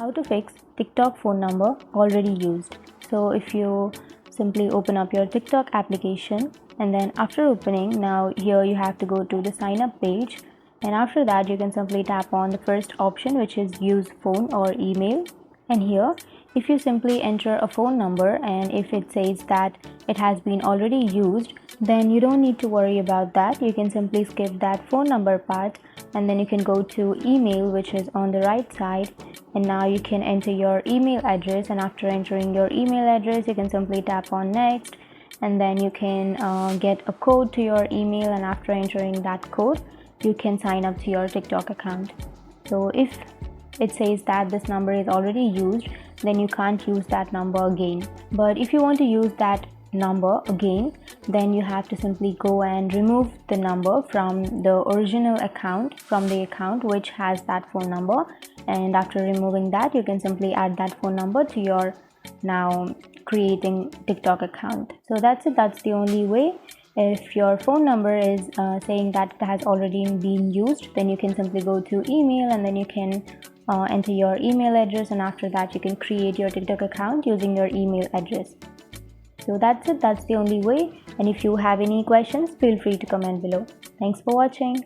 How to fix TikTok phone number already used. So if you simply open up your TikTok application, and then after opening, now here you have to go to the sign up page, and after that you can simply tap on the first option, which is use phone or email. And here if you simply enter a phone number, and if it says that it has been already used, then you don't need to worry about that. You can simply skip that phone number part, and then you can go to email, which is on the right side, and now you can enter your email address. And after entering your email address, you can simply tap on next, and then you can get a code to your email, and after entering that code you can sign up to your TikTok account. So if it says that this number is already used, then you can't use that number again. But if you want to use that number again, then you have to simply go and remove the number from the original account, from the account which has that phone number, and after removing that you can simply add that phone number to your now creating TikTok account. So that's it. That's the only way. If your phone number is saying that it has already been used, then you can simply go to email, and then you can enter your email address, and after that you can create your TikTok account using your email address. So that's it. That's the only way. And if you have any questions, feel free to comment below. Thanks for watching.